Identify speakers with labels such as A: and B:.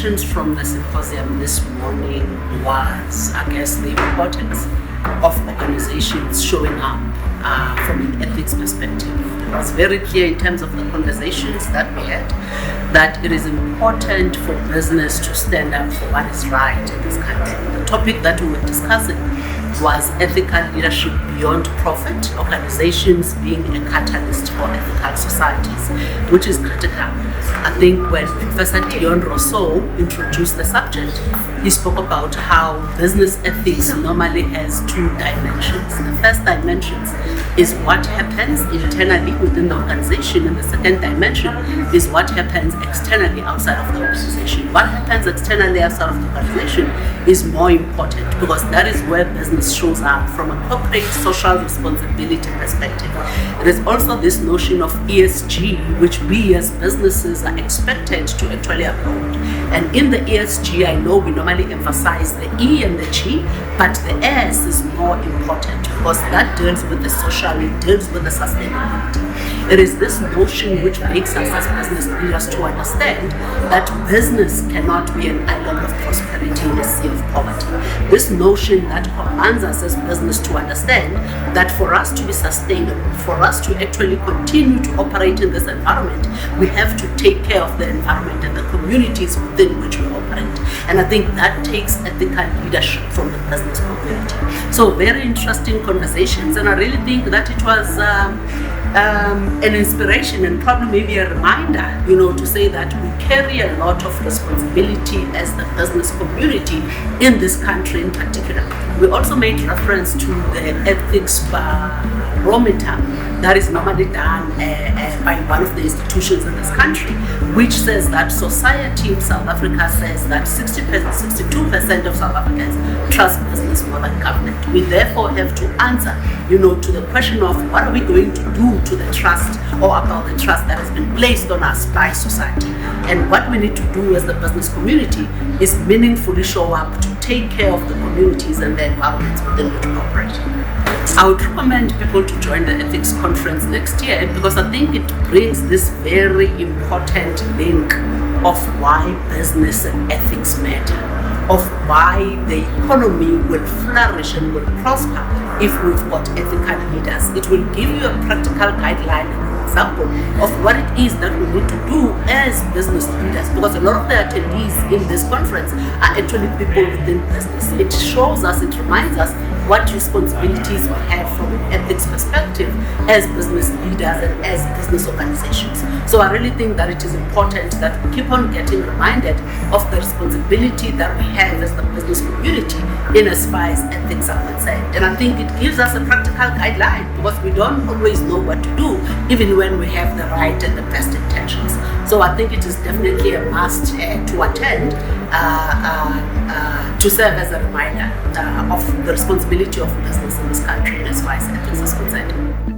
A: reflections from the symposium this morning was, I guess, the importance of organizations showing up from an ethics perspective. It was very clear in terms of the conversations that we had that it is important for business to stand up for what is right in this country. The topic that we were discussing was ethical leadership beyond profit, organizations being a catalyst for ethical societies, which is critical. I think when Professor Dion Rousseau introduced the subject, he spoke about how business ethics normally has two dimensions. The first dimension is what happens internally within the organization, and the second dimension is what happens externally outside of the organization. What happens externally outside of the organization is more important because that is where business shows up from a corporate social responsibility perspective. There is also this notion of ESG, which we as businesses are expected to actually uphold. And in the ESG, I know we normally emphasize the E and the G, but the S is more important because that deals with the social, it deals with the sustainability. It is this notion which makes us as business leaders to understand that business cannot be an island of prosperity in a sea of poverty. This notion that commands us as business to understand that for us to be sustainable, for us to actually continue to operate in this environment, we have to take care of the environment and the communities within which we operate. And I think that takes ethical leadership from the business community. So very interesting conversations, and I really think that it was an inspiration and probably maybe a reminder, to say that we carry a lot of responsibility as the business community in this country in particular. We also made reference to the ethics barometer that is normally done by one of the institutions in this country, which says that society in South Africa says that 62% of South Africans trust business more than government. We therefore have to answer, to the question of what are we going to do to the trust or about the trust that has been placed on us by society. And what we need to do as the business community is meaningfully show up to take care of the communities and the environments within which we operate. I would recommend people to join the ethics conference next year because I think it brings this very important link of why business and ethics matter, of why the economy will flourish and will prosper if we've got ethical leaders. It will give you a practical guideline and an example of what it is that we need to do as business leaders, because a lot of the attendees in this conference are actually people within business. It shows us, it reminds us what responsibilities we have from an ethics perspective as business leaders and as business organizations. So I really think that it is important that we keep on getting reminded of the responsibility that we have as the business community in as far as ethics are concerned. And I think it gives us a practical guideline because we don't always know what to do, even when we have the right and the best intentions. So I think it is definitely a must to attend to serve as a reminder of the responsibility of business in this country as far as ethics is concerned.